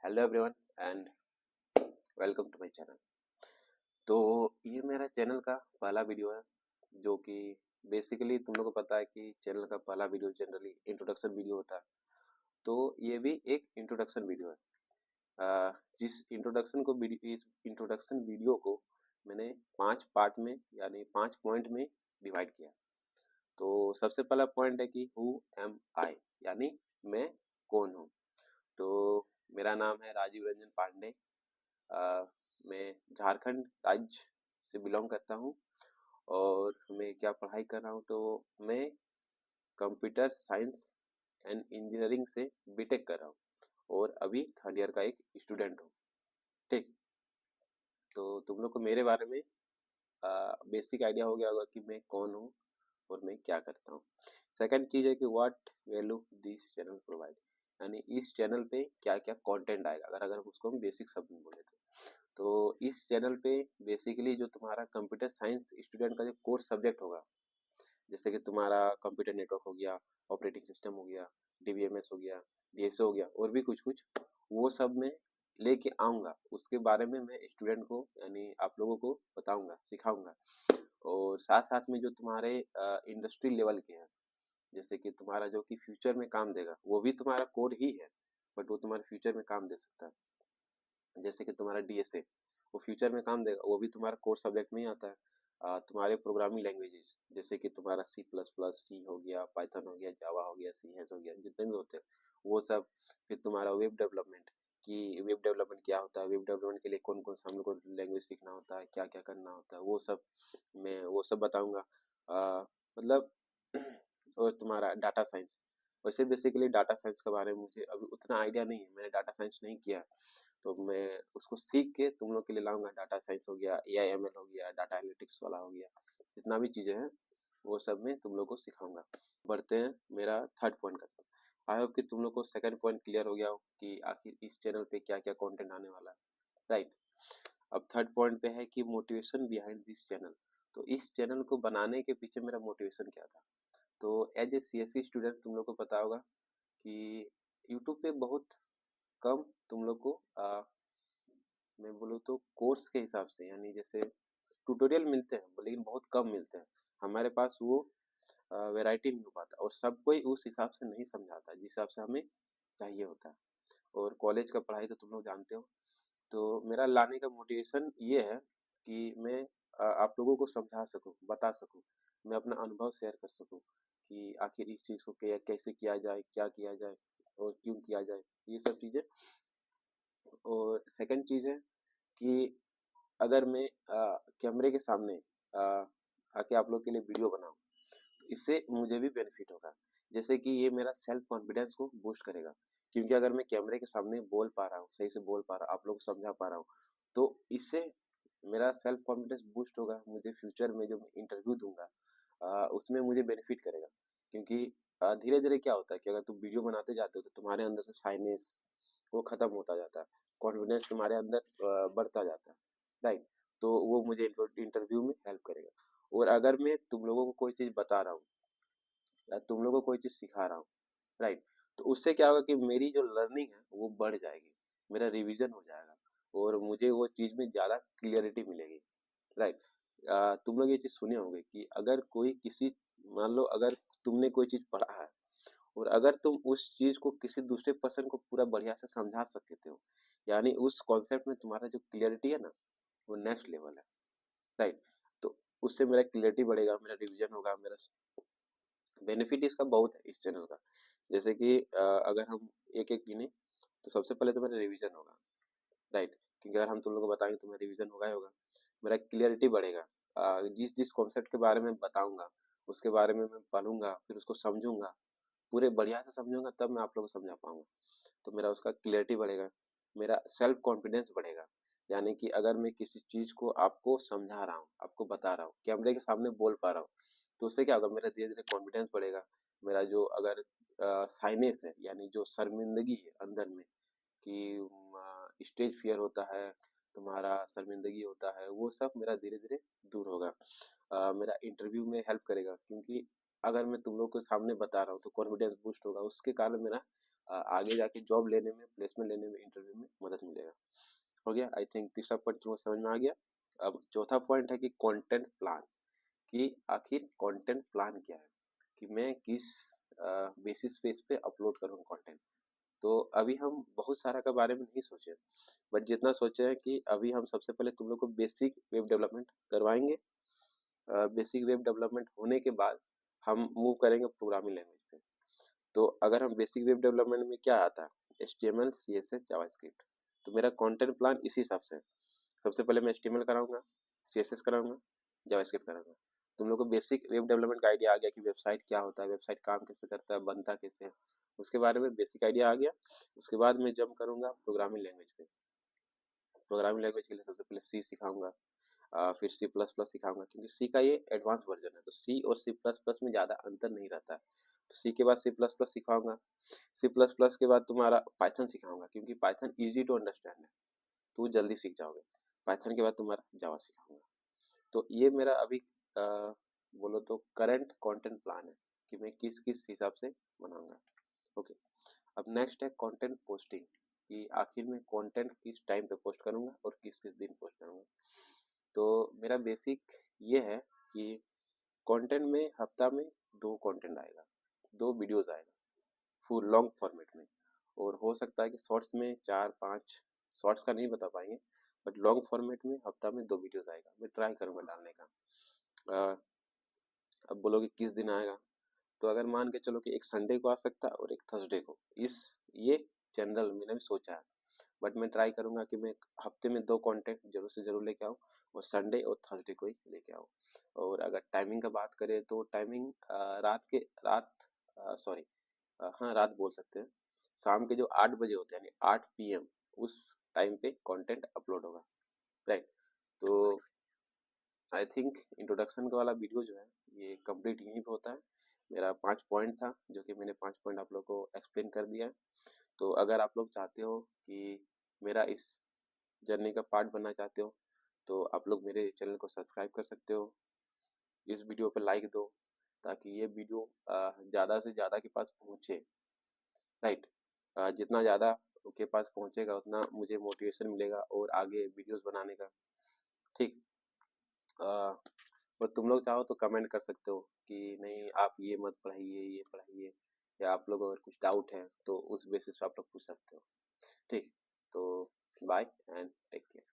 Hello everyone and welcome to my channel. तो ये मेरा चैनल का पहला वीडियो है जो कि बेसिकली तुम लोगों को पता है कि चैनल का पहला वीडियो जनरली इंट्रोडक्शन वीडियो होता है। तो ये भी एक इंट्रोडक्शन वीडियो है। जिस इस इंट्रोडक्शन वीडियो को मैंने 5 पार्ट में यानी 5 पॉइंट में डिवाइड किया। तो सबसे पहला पॉइंट है कि हु एम आई, यानी मैं कौन हूँ। तो मेरा नाम है राजीव रंजन पांडे। मैं झारखंड राज्य से बिलोंग करता हूँ और मैं क्या पढ़ाई कर रहा हूँ, तो मैं कंप्यूटर साइंस एंड इंजीनियरिंग से बीटेक कर रहा हूँ और अभी थर्ड ईयर का एक स्टूडेंट हूँ। ठीक, तो तुम लोग को मेरे बारे में बेसिक आइडिया हो गया होगा कि मैं कौन हूँ और मैं क्या करता हूँ। सेकंड चीज है कि what value this channel provide, यानी इस चैनल पे क्या क्या कंटेंट आएगा, अगर उसको हम बेसिक शब्द में बोले तो इस चैनल पे बेसिकली जो तुम्हारा कंप्यूटर साइंस स्टूडेंट का जो कोर्स सब्जेक्ट होगा, जैसे कि तुम्हारा कंप्यूटर नेटवर्क हो गया, ऑपरेटिंग सिस्टम हो गया, डीबीएमएस हो गया, डीएसओ हो गया और भी कुछ कुछ, वो सब मैं लेके आऊंगा। उसके बारे में मैं स्टूडेंट को यानी आप लोगों को बताऊंगा, सिखाऊंगा। और साथ साथ में जो तुम्हारे इंडस्ट्री लेवल के हैं, जैसे कि तुम्हारा जो कि फ्यूचर में काम देगा, वो भी तुम्हारा कोड ही है बट वो तुम्हारे फ्यूचर में काम दे सकता है। जैसे कि तुम्हारा डीएसए, वो फ्यूचर में काम देगा, वो भी तुम्हारा कोर सब्जेक्ट में ही आता है। तुम्हारे प्रोग्रामिंग लैंग्वेजेस जैसे कि तुम्हारा सी प्लस प्लस, सी हो गया, पाइथन हो गया, जावा हो गया, सी हैश हो गया, जितने भी होते हैं वो सब। फिर तुम्हारा वेब डेवलपमेंट, कि वेब डेवलपमेंट क्या होता है, वेब डेवलपमेंट के लिए कौन कौन सा हम लोग को लैंग्वेज सीखना होता है, क्या क्या करना होता है, वो सब मैं वो सब बताऊंगा। मतलब और तुम्हारा डाटा साइंस, वैसे बेसिकली डाटा साइंस के बारे में मुझे अभी उतना आइडिया नहीं है, मैंने डाटा साइंस नहीं किया, तो मैं उसको सीख के तुम लोग के लिए लाऊंगा। डाटा साइंस हो गया, एआई एमएल हो गया, डाटा एनालिटिक्स वाला हो गया, जितना भी चीजें हैं वो सब मैं तुम लोग को सिखाऊंगा। बढ़ते हैं मेरा थर्ड पॉइंट का तरफ। आई होप कि तुम लोग को सेकंड पॉइंट क्लियर हो गया हो कि आखिर इस चैनल पे क्या क्या कंटेंट आने वाला है, राइट। अब थर्ड पॉइंट पे है कि मोटिवेशन बिहाइंड दिस चैनल। तो इस चैनल को बनाने के पीछे मेरा मोटिवेशन क्या था। तो एज ए सीएससी स्टूडेंट तुम लोग को पता होगा कि यूट्यूब पे बहुत कम तुम लोग को मैं बोलूँ तो कोर्स के हिसाब से, यानी जैसे ट्यूटोरियल मिलते हैं लेकिन बहुत कम मिलते हैं। हमारे पास वो वैरायटी नहीं हो पाता और सब कोई उस हिसाब से नहीं समझाता जिस हिसाब से हमें चाहिए होता है। और कॉलेज का पढ़ाई तो तुम लोग जानते हो। तो मेरा लाने का मोटिवेशन ये है कि मैं आप लोगों को समझा सकूं, बता सकूं, मैं अपना अनुभव शेयर कर सकूं कि आखिर इस चीज को कैसे किया जाए, क्या किया जाए और क्यों किया जाए, ये सब चीजें। और सेकंड चीज है कि अगर मैं कैमरे के सामने अ, आके आप लोग के लिए वीडियो बनाऊं, तो इससे मुझे भी बेनिफिट होगा। जैसे कि ये मेरा सेल्फ कॉन्फिडेंस को बूस्ट करेगा, क्योंकि अगर मैं कैमरे के सामने बोल पा रहा हूँ, सही से बोल पा रहा हूँ, आप लोग को समझा पा रहा हूँ, तो इससे मेरा सेल्फ कॉन्फिडेंस बूस्ट होगा। मुझे फ्यूचर में जो इंटरव्यू दूंगा उसमें मुझे बेनिफिट करेगा। क्योंकि धीरे धीरे क्या होता है कि अगर तुम वीडियो बनाते जाते हो तो तुम्हारे अंदर से साइनेस वो खत्म होता जाता है, कॉन्फिडेंस तुम्हारे अंदर बढ़ता जाता है, राइट। तो वो मुझे इंटरव्यू में हेल्प करेगा। और अगर मैं तुम लोगों को कोई चीज बता रहा हूँ या तुम लोगों को कोई चीज सिखा रहा हूँ, राइट, तो उससे क्या होगा कि मेरी जो लर्निंग है वो बढ़ जाएगी, मेरा रिवीजन हो जाएगा और मुझे वो चीज में ज्यादा क्लियरिटी मिलेगी, राइट। तुम लोग ये चीज सुने होंगे कि अगर कोई किसी, मान लो अगर तुमने कोई चीज पढ़ा है और अगर तुम उस चीज को किसी दूसरे पर्सन को पूरा बढ़िया से समझा सकते हो, यानी उस कॉन्सेप्ट में तुम्हारा जो क्लियरिटी है ना, वो नेक्स्ट लेवल है, राइट। तो उससे मेरा क्लियरिटी बढ़ेगा, मेरा रिवीजन होगा, मेरा बेनिफिट इसका बहुत है इस चैनल का। जैसे कि अगर हम एक एक गिने, तो सबसे पहले तो मेरा रिवीजन होगा, राइट, क्योंकि अगर हम तुम लोगों को बताएंगे तो मेरा रिवीजन होगा ही होगा। मेरा क्लियरिटी बढ़ेगा, जिस जिस कॉन्सेप्ट के बारे में बताऊंगा उसके बारे में मैं पढ़ूंगा, फिर उसको समझूंगा, पूरे बढ़िया से समझूंगा, तब मैं आप लोगों को समझा पाऊंगा। तो मेरा उसका क्लियरिटी बढ़ेगा, मेरा सेल्फ कॉन्फिडेंस बढ़ेगा। यानी कि अगर मैं किसी चीज को आपको समझा रहा हूँ, आपको बता रहा हूँ, कैमरे के सामने बोल पा रहा हूँ, तो उससे क्या होगा, मेरा धीरे धीरे कॉन्फिडेंस बढ़ेगा। मेरा जो अगर साइनेस है, यानी जो शर्मिंदगी है अंदर में, कि स्टेज फियर होता है, तुम्हारा शर्मिंदगी होता है, वो सब मेरा धीरे धीरे दूर होगा। मेरा इंटरव्यू में हेल्प करेगा, क्योंकि अगर मैं तुम लोग के सामने बता रहा हूँ तो कॉन्फिडेंस बूस्ट होगा, उसके कारण मेरा आगे जाके जॉब लेने में, प्लेसमेंट लेने में, इंटरव्यू में मदद मिलेगा। हो गया, आई थिंक तीसरा पॉइंट तुमको समझ में आ गया। अब चौथा पॉइंट है कि कंटेंट प्लान, कि आखिर कंटेंट प्लान क्या है, कि मैं किस बेसिस पे इस पे अपलोड करूँ कंटेंट। तो अभी हम बहुत सारा के बारे में नहीं सोचे, बट जितना सोचे हैं कि अभी हम सबसे पहले तुम लोग को बेसिक वेब डेवलपमेंट करवाएंगे। बेसिक वेब डेवलपमेंट होने के बाद हम मूव करेंगे प्रोग्रामिंग लैंग्वेज पे। तो अगर हम बेसिक वेब डेवलपमेंट में क्या आता है, HTML, CSS, जावास्क्रिप्ट। तो मेरा कंटेंट प्लान इसी हिसाब से है। सबसे पहले मैं HTML कराऊंगा, CSS कराऊंगा, जावास्क्रिप्ट कराऊंगा। तुम लोग को बेसिक वेब डेवलपमेंट का आइडिया आ गया कि वेबसाइट क्या होता है, वेबसाइट काम कैसे करता है, बनता कैसे है, उसके बारे में बेसिक आइडिया आ गया। उसके बाद मैं जंप करूंगा प्रोग्रामिंग लैंग्वेज पे। प्रोग्रामिंग लैंग्वेज के लिए सबसे पहले सी सिखाऊंगा, फिर सी प्लस प्लस सिखाऊंगा, क्योंकि सी का ये एडवांस वर्जन है। तो सी और सी प्लस प्लस में ज़्यादा अंतर नहीं रहता है। तो सी के बाद सी प्लस प्लस सिखाऊंगा। सी प्लस प्लस के बाद तुम्हारा पाइथन सिखाऊंगा, क्योंकि पाइथन इजी टू अंडरस्टैंड है, तो जल्दी सीख जाओगे। पाइथन के बाद तुम्हारा जावा सिखाऊंगा। तो ये मेरा अभी बोलो तो करंट कंटेंट प्लान है कि मैं किस किस हिसाब से बनाऊंगा। ओके, अब नेक्स्ट है कंटेंट पोस्टिंग, कि आखिर में कंटेंट किस टाइम पे पोस्ट करूंगा और किस किस दिन पोस्ट करूंगा। तो मेरा बेसिक ये है कि कंटेंट में हफ्ता में 2 कंटेंट आएगा, 2 वीडियोस आएगा फुल लॉन्ग फॉर्मेट में। और हो सकता है कि शॉर्ट्स में 4-5, शॉर्ट्स का नहीं बता पाएंगे, बट लॉन्ग फॉर्मेट में हफ्ता में 2 वीडियोस आएगा। मैं ट्राई करूंगा डालने का। अ, अब बोलोगे किस दिन आएगा, तो अगर मान के चलो कि एक संडे को आ सकता है और एक थर्सडे को, इस ये जनरल मैंने भी सोचा है। बट मैं ट्राई करूंगा कि मैं हफ्ते में 2 कंटेंट जरूर से जरूर लेके आऊँ, और संडे और थर्सडे को ही लेके आऊँ। और अगर टाइमिंग का बात करें तो टाइमिंग रात सॉरी, हाँ रात बोल सकते हैं, शाम के जो 8 बजे होते हैं, यानी 8 PM, उस टाइम पे कंटेंट अपलोड होगा। राइट। तो आई थिंक इंट्रोडक्शन का वाला वीडियो जो है ये कंप्लीट यहीं पे होता है। मेरा 5 पॉइंट था, जो कि मैंने 5 पॉइंट आप लोग को एक्सप्लेन कर दिया है। तो अगर आप लोग चाहते हो कि मेरा इस जर्नी का पार्ट बनना चाहते हो, तो आप लोग मेरे चैनल को सब्सक्राइब कर सकते हो। इस वीडियो पे लाइक दो, ताकि ये वीडियो ज़्यादा से ज़्यादा के पास पहुँचे। राइट। जितना ज़्यादा के पास पहुँचेगा उतना मुझे मोटिवेशन मिलेगा और आगे वीडियोस बनाने का। ठीक। और तुम लोग चाहो तो कमेंट कर सकते हो कि नहीं आप ये मत पढ़ाइए, ये पढ़ाइए, या आप लोग अगर कुछ डाउट है तो उस बेसिस पे आप लोग पूछ सकते हो। ठीक। तो बाय एंड टेक केयर।